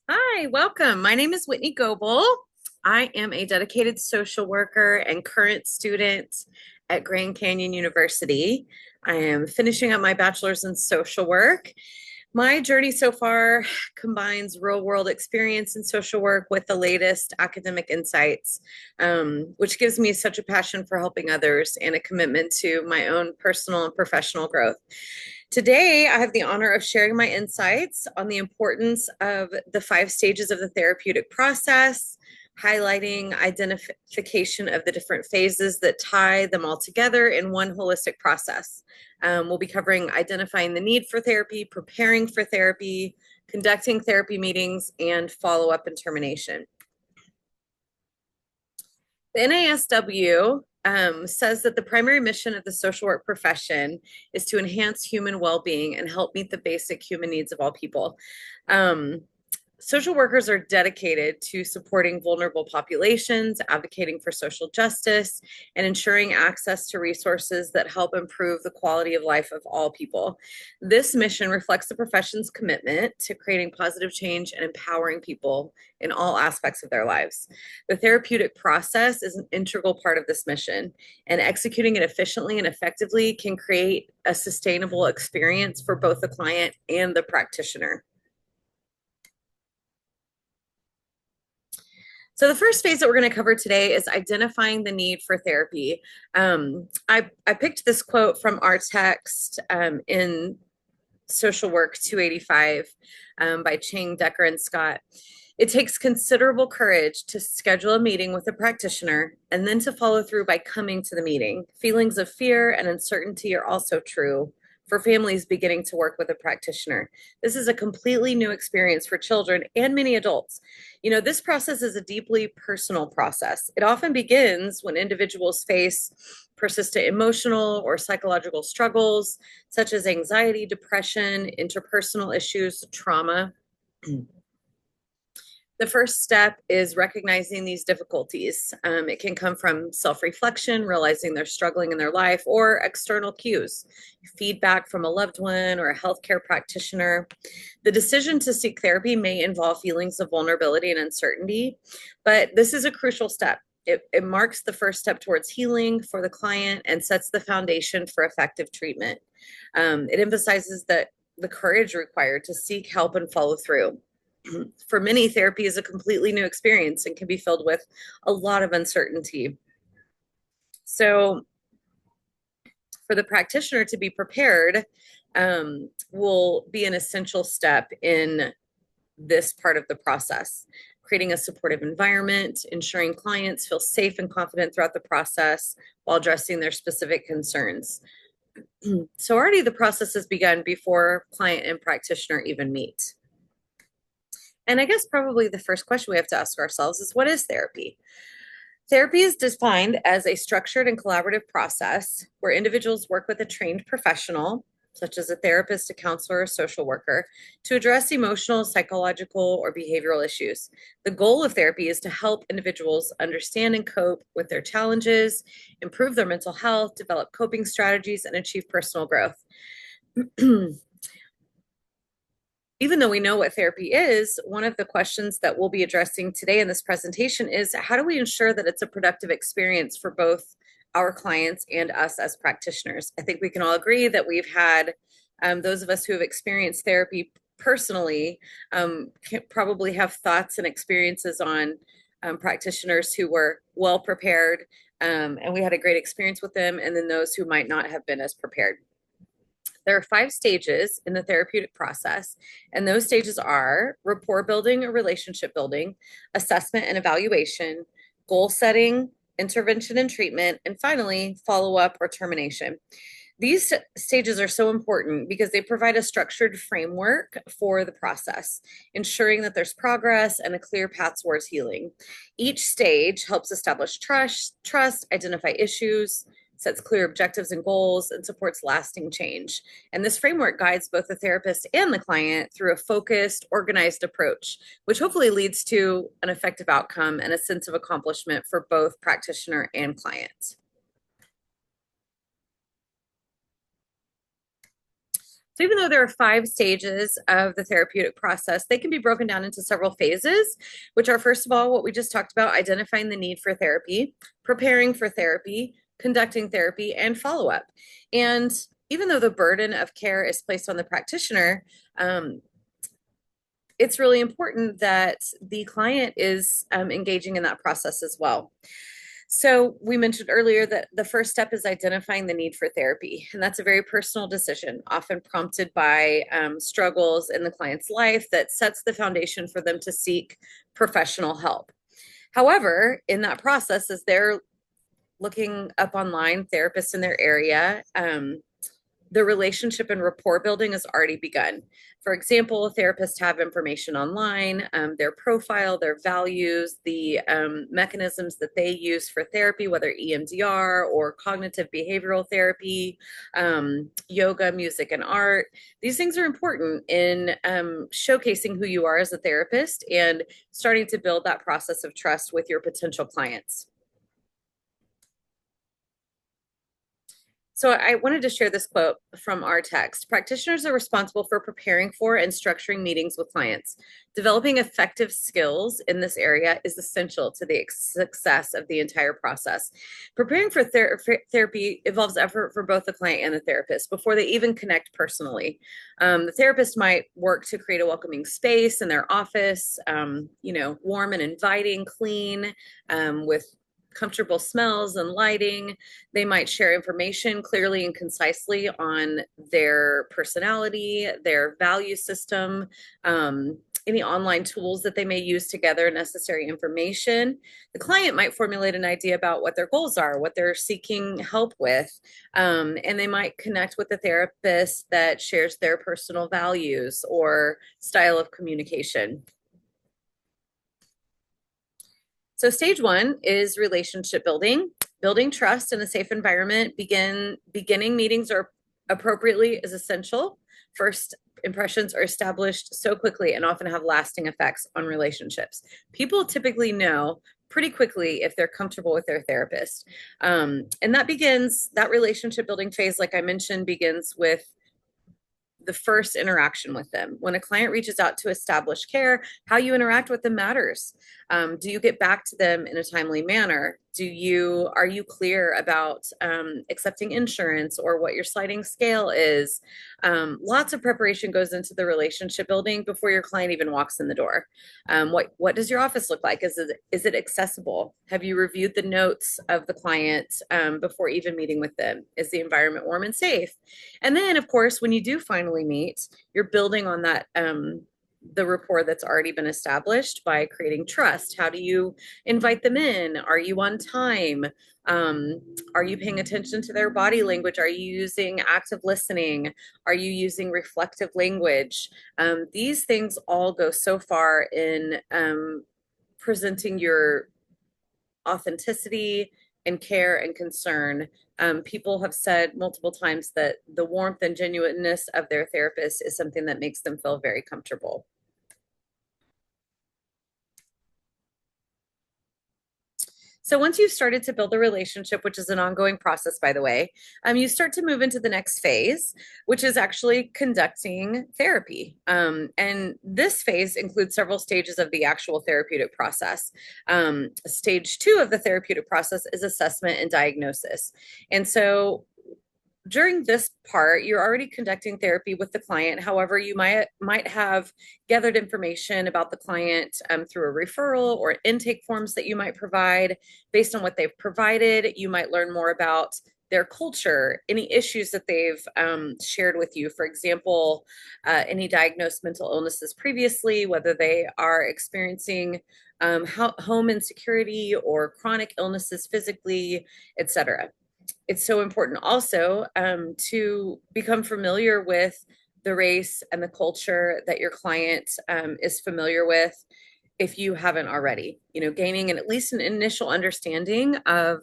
Hi, welcome. My name is Whitney Goble. I am a dedicated social worker and current student at Grand Canyon University. I am finishing up my bachelor's in social work. My journey so far combines real world experience in social work with the latest academic insights, which gives me such a passion for helping others and a commitment to my own personal and professional growth. Today, I have the honor of sharing my insights on the importance of the 5 stages of the therapeutic process, highlighting identification of the different phases that tie them all together in one holistic process. We'll be covering identifying the need for therapy, preparing for therapy, conducting therapy meetings, and follow up and termination. The NASW says that the primary mission of the social work profession is to enhance human well being and help meet the basic human needs of all people. Um, Social workers are dedicated to supporting vulnerable populations, advocating for social justice, and ensuring access to resources that help improve the quality of life of all people. This mission reflects the profession's commitment to creating positive change and empowering people in all aspects of their lives. The therapeutic process is an integral part of this mission, and executing it efficiently and effectively can create a sustainable experience for both the client and the practitioner. So the first phase that we're going to cover today is identifying the need for therapy. I picked this quote from our text in Social Work 285 by Chang, Decker, and Scott. It takes considerable courage to schedule a meeting with a practitioner and then to follow through by coming to the meeting. Feelings of fear and uncertainty are also true for families beginning to work with a practitioner. This is a completely new experience for children and many adults. This process is a deeply personal process. It often begins when individuals face persistent emotional or psychological struggles, such as anxiety, depression, interpersonal issues, trauma. The first step is recognizing these difficulties. It can come from self reflection, realizing they're struggling in their life, or external cues, feedback from a loved one or a healthcare practitioner. The decision to seek therapy may involve feelings of vulnerability and uncertainty, but this is a crucial step. It marks the first step towards healing for the client and sets the foundation for effective treatment. It emphasizes that the courage required to seek help and follow through. For many, therapy is a completely new experience and can be filled with a lot of uncertainty. So, for the practitioner to be prepared will be an essential step in this part of the process. Creating a supportive environment, ensuring clients feel safe and confident throughout the process while addressing their specific concerns. So, already the process has begun before client and practitioner even meet. And I guess probably the first question we have to ask ourselves is, what is therapy? Therapy is defined as a structured and collaborative process where individuals work with a trained professional, such as a therapist, a counselor, or a social worker, to address emotional, psychological, or behavioral issues. The goal of therapy is to help individuals understand and cope with their challenges, improve their mental health, develop coping strategies, and achieve personal growth. Even though we know what therapy is, one of the questions that we'll be addressing today in this presentation is, how do we ensure that it's a productive experience for both our clients and us as practitioners? I think we can all agree that we've had those of us who have experienced therapy personally can probably have thoughts and experiences on practitioners who were well prepared, and we had a great experience with them, and then those who might not have been as prepared. There are 5 stages in the therapeutic process, and those stages are rapport building or relationship building, assessment and evaluation, goal setting, intervention and treatment, and finally, follow up or termination. These stages are so important because they provide a structured framework for the process, ensuring that there's progress and a clear path towards healing. Each stage helps establish trust, identify issues, sets clear objectives and goals, and supports lasting change. And this framework guides both the therapist and the client through a focused, organized approach, which hopefully leads to an effective outcome and a sense of accomplishment for both practitioner and client. So even though there are 5 stages of the therapeutic process, they can be broken down into several phases, which are, first of all, what we just talked about, identifying the need for therapy, preparing for therapy, conducting therapy, and follow-up. And even though the burden of care is placed on the practitioner, it's really important that the client is engaging in that process as well. So we mentioned earlier that the first step is identifying the need for therapy, and that's a very personal decision, often prompted by struggles in the client's life that sets the foundation for them to seek professional help. However, in that process, as they're looking up online therapists in their area, the relationship and rapport building has already begun. For example, therapists have information online, their profile, their values, the mechanisms that they use for therapy, whether EMDR or cognitive behavioral therapy, yoga, music, and art. These things are important in showcasing who you are as a therapist and starting to build that process of trust with your potential clients. So I wanted to share this quote from our text. Practitioners are responsible for preparing for and structuring meetings with clients. Developing effective skills in this area is essential to the success of the entire process. Preparing for therapy involves effort for both the client and the therapist before they even connect personally. The therapist might work to create a welcoming space in their office, warm and inviting, clean, with comfortable smells and lighting. They might share information clearly and concisely on their personality, their value system, any online tools that they may use to gather necessary information. The client might formulate an idea about what their goals are, what they're seeking help with, and they might connect with a therapist that shares their personal values or style of communication. So stage 1 is relationship building. Building trust in a safe environment. Beginning meetings are appropriately is essential. First impressions are established so quickly and often have lasting effects on relationships. People typically know pretty quickly if they're comfortable with their therapist. And that relationship building phase, like I mentioned, begins with the first interaction with them. When a client reaches out to establish care, how you interact with them matters. Do you get back to them in a timely manner? Are you clear about accepting insurance or what your sliding scale is? Lots of preparation goes into the relationship building before your client even walks in the door. What does your office look like? Is it accessible? Have you reviewed the notes of the client before even meeting with them? Is the environment warm and safe? And then, of course, when you do finally meet, you're building on that the rapport that's already been established by creating trust. How do you invite them in? Are you on time? Are you paying attention to their body language? Are you using active listening? Are you using reflective language? These things all go so far in presenting your authenticity and care and concern. People have said multiple times that the warmth and genuineness of their therapist is something that makes them feel very comfortable. So once you've started to build a relationship, which is an ongoing process, by the way, you start to move into the next phase, which is actually conducting therapy. And this phase includes several stages of the actual therapeutic process. Stage 2 of the therapeutic process is assessment and diagnosis. And so during this part, you're already conducting therapy with the client. However, you might have gathered information about the client through a referral or intake forms that you might provide. Based on what they've provided, you might learn more about their culture, any issues that they've shared with you. For example, any diagnosed mental illnesses previously, whether they are experiencing home insecurity or chronic illnesses physically, etc. It's so important also to become familiar with the race and the culture that your client is familiar with if you haven't already. Gaining at least an initial understanding of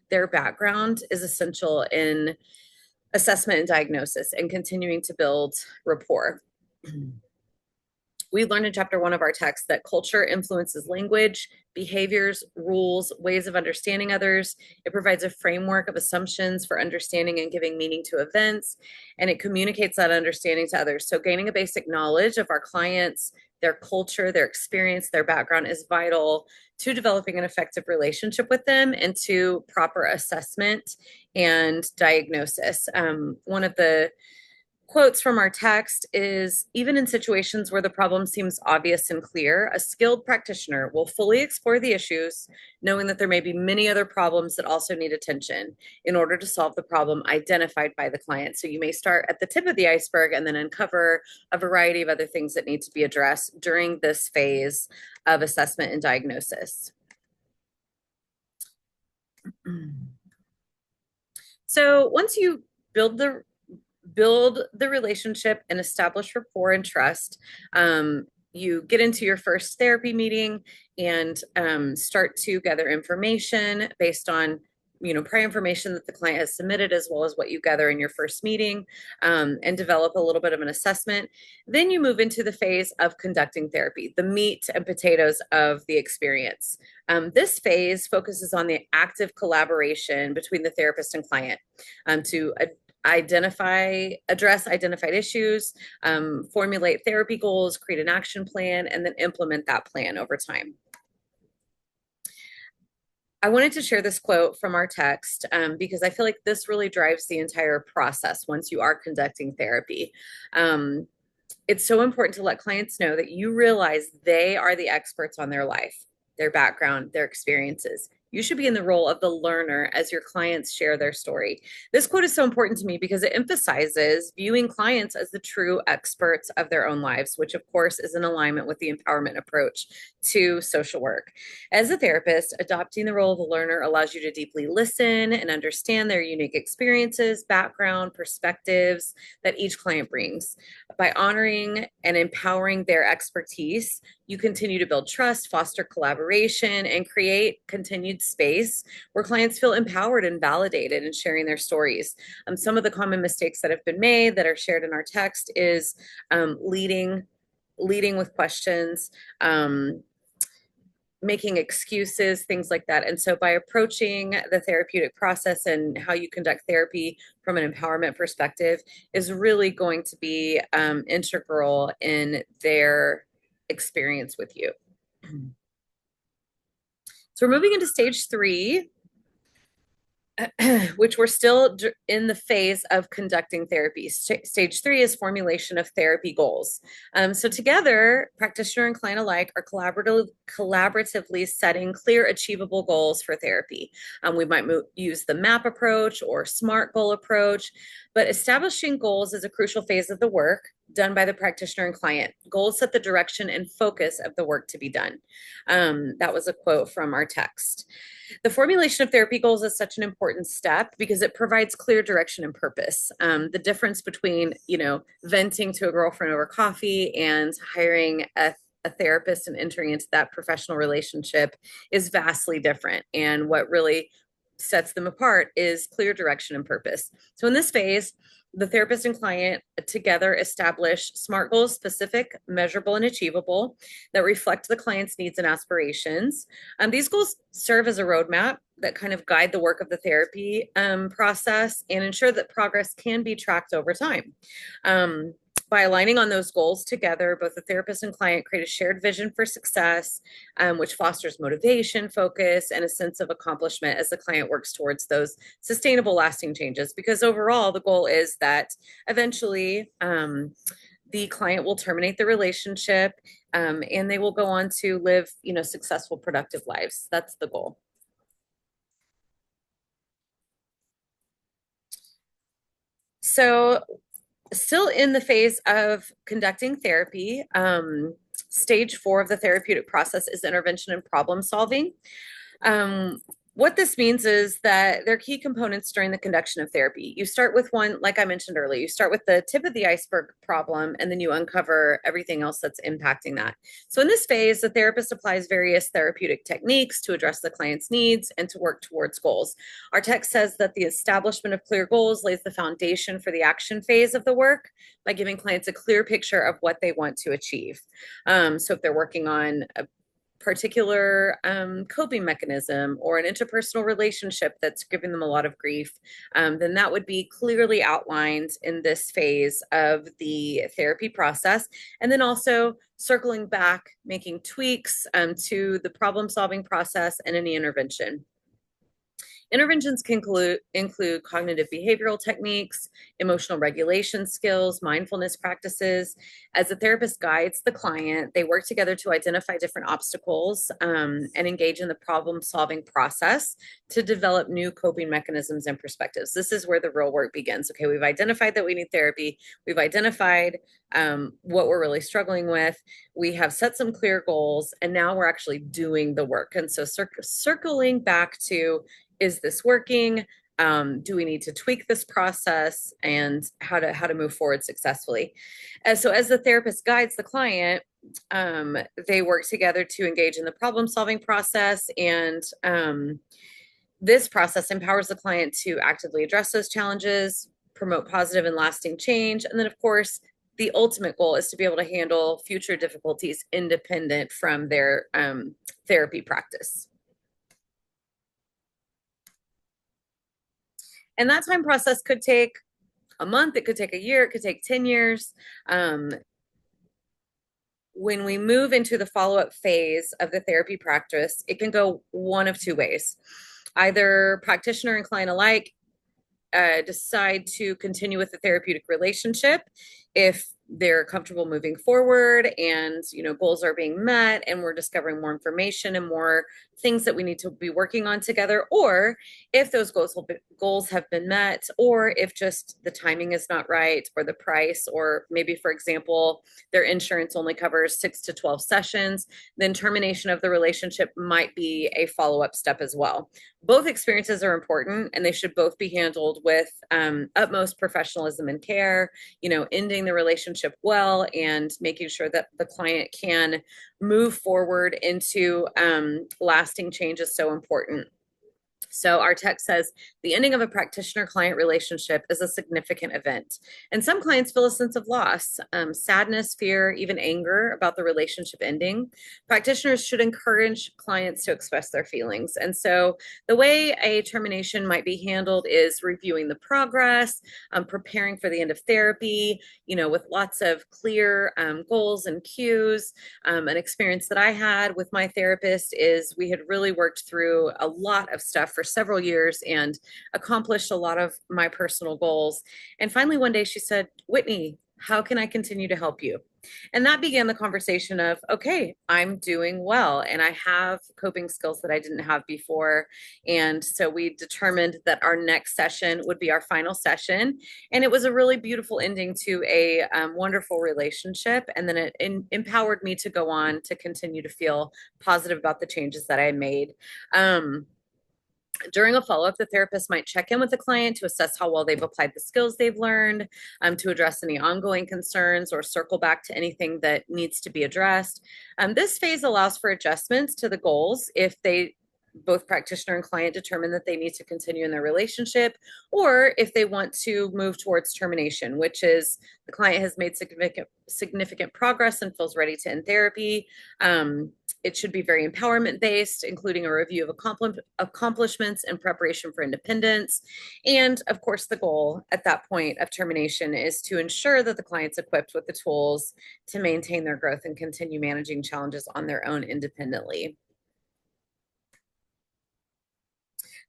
their background is essential in assessment and diagnosis and continuing to build rapport. We learned in chapter 1 of our text that culture influences language, behaviors, rules, ways of understanding others. It provides a framework of assumptions for understanding and giving meaning to events, and it communicates that understanding to others. So gaining a basic knowledge of our clients, their culture, their experience, their background is vital to developing an effective relationship with them and to proper assessment and diagnosis. One of the quotes from our text is, even in situations where the problem seems obvious and clear, a skilled practitioner will fully explore the issues, knowing that there may be many other problems that also need attention in order to solve the problem identified by the client. So you may start at the tip of the iceberg and then uncover a variety of other things that need to be addressed during this phase of assessment and diagnosis. So once you build the relationship and establish rapport and trust, you get into your first therapy meeting and start to gather information based on prior information that the client has submitted, as well as what you gather in your first meeting, and develop a little bit of an assessment. Then you move into the phase of conducting therapy, the meat and potatoes of the experience. This phase focuses on the active collaboration between the therapist and client to address identified issues, formulate therapy goals, create an action plan, and then implement that plan over time. I wanted to share this quote from our text because I feel like this really drives the entire process once you are conducting therapy. It's so important to let clients know that you realize they are the experts on their life, their background, their experiences. You should be in the role of the learner as your clients share their story. This quote is so important to me because it emphasizes viewing clients as the true experts of their own lives, which of course is in alignment with the empowerment approach to social work. As a therapist, adopting the role of the learner allows you to deeply listen and understand their unique experiences, background, perspectives that each client brings. By honoring and empowering their expertise, you continue to build trust, foster collaboration, and create continued space where clients feel empowered and validated in sharing their stories. Some of the common mistakes that have been made that are shared in our text is leading with questions, making excuses, things like that. And so by approaching the therapeutic process and how you conduct therapy from an empowerment perspective is really going to be integral in their experience with you. So we're moving into stage 3, which we're still in the phase of conducting therapy. Stage 3 is formulation of therapy goals. So together, practitioner and client alike are collaboratively setting clear, achievable goals for therapy. We might use the MAP approach or SMART goal approach, but establishing goals is a crucial phase of the work done by the practitioner and client. Goals set the direction and focus of the work to be done. That was a quote from our text. The formulation of therapy goals is such an important step because it provides clear direction and purpose. The difference between, venting to a girlfriend over coffee and hiring a therapist and entering into that professional relationship is vastly different. And what really sets them apart is clear direction and purpose. So in this phase, the therapist and client together establish SMART goals, specific, measurable, and achievable, that reflect the client's needs and aspirations. These goals serve as a roadmap that kind of guide the work of the therapy process and ensure that progress can be tracked over time. By aligning on those goals together, both the therapist and client create a shared vision for success, which fosters motivation, focus, and a sense of accomplishment as the client works towards those sustainable, lasting changes. Because overall, the goal is that eventually the client will terminate the relationship and they will go on to live, successful, productive lives. That's the goal. So still in the phase of conducting therapy, stage 4 of the therapeutic process is intervention and problem solving. What this means is that they're key components during the conduction of therapy. You start with one, like I mentioned earlier, you start with the tip of the iceberg problem, and then you uncover everything else that's impacting that. So in this phase, the therapist applies various therapeutic techniques to address the client's needs and to work towards goals. Our text says that the establishment of clear goals lays the foundation for the action phase of the work by giving clients a clear picture of what they want to achieve. So if they're working on a particular coping mechanism or an interpersonal relationship that's giving them a lot of grief, then that would be clearly outlined in this phase of the therapy process. And then also circling back, making tweaks to the problem solving process and any intervention. Interventions can include cognitive behavioral techniques, emotional regulation skills, mindfulness practices. As the therapist guides the client, they work together to identify different obstacles and engage in the problem solving process to develop new coping mechanisms and perspectives. This is where the real work begins. Okay, we've identified that we need therapy. We've identified what we're really struggling with. We have set some clear goals, and now we're actually doing the work. And so circling back to, is this working? Do we need to tweak this process, and how to move forward successfully? So as the therapist guides the client, they work together to engage in the problem solving process, and this process empowers the client to actively address those challenges, promote positive and lasting change, and then of course the ultimate goal is to be able to handle future difficulties independent from their therapy practice. And that time process could take a month, it could take a year, it could take 10 years. When we move into the follow-up phase of the therapy practice, it can go one of two ways. Either practitioner and client alike decide to continue with the therapeutic relationship if they're comfortable moving forward, and goals are being met, and we're discovering more information and more things that we need to be working on together, or if those goals have been met, or if just the timing is not right, or the price, or maybe, for example, their insurance only covers 6 to 12 sessions, then termination of the relationship might be a follow-up step as well. Both experiences are important, and they should both be handled with utmost professionalism and care, ending the relationship well and making sure that the client can move forward into lasting change is so important. So our text says the ending of a practitioner-client relationship is a significant event. And some clients feel a sense of loss, sadness, fear, even anger about the relationship ending. Practitioners should encourage clients to express their feelings. And so the way a termination might be handled is reviewing the progress, preparing for the end of therapy, with lots of clear goals and cues. An experience that I had with my therapist is we had really worked through a lot of stuff for several years and accomplished a lot of my personal goals. And finally, one day she said, "Whitney, how can I continue to help you?" And that began the conversation of, okay, I'm doing well and I have coping skills that I didn't have before. And so we determined that our next session would be our final session. And it was a really beautiful ending to a wonderful relationship. And then it empowered me to go on to continue to feel positive about the changes that I made. During a follow-up, the therapist might check in with the client to assess how well they've applied the skills they've learned, to address any ongoing concerns or circle back to anything that needs to be addressed. This phase allows for adjustments to the goals if both practitioner and client determine that they need to continue in their relationship, or if they want to move towards termination, which is the client has made significant progress and feels ready to end therapy. It should be very empowerment based, including a review of accomplishments and preparation for independence. And of course, the goal at that point of termination is to ensure that the client's equipped with the tools to maintain their growth and continue managing challenges on their own independently.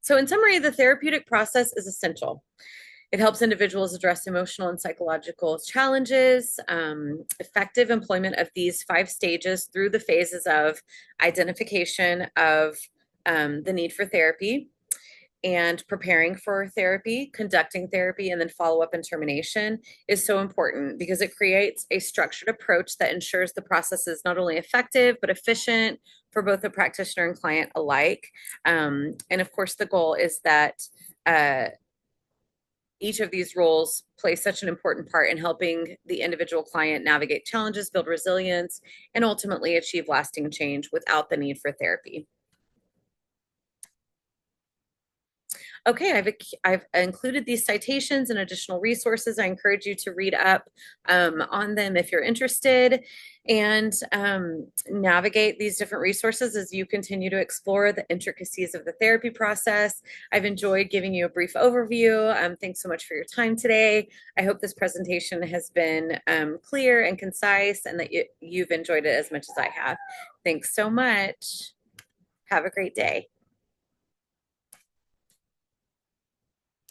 So in summary, the therapeutic process is essential. It helps individuals address emotional and psychological challenges. Effective employment of these 5 stages through the phases of identification of the need for therapy and preparing for therapy, conducting therapy, and then follow-up and termination is so important because it creates a structured approach that ensures the process is not only effective, but efficient, for both the practitioner and client alike. And of course, the goal is that uh, each of these roles plays such an important part in helping the individual client navigate challenges, build resilience, and ultimately achieve lasting change without the need for therapy. Okay, I've included these citations and additional resources. I encourage you to read up on them if you're interested and navigate these different resources as you continue to explore the intricacies of the therapy process. I've enjoyed giving you a brief overview. Thanks so much for your time today. I hope this presentation has been clear and concise and that you've enjoyed it as much as I have. Thanks so much. Have a great day.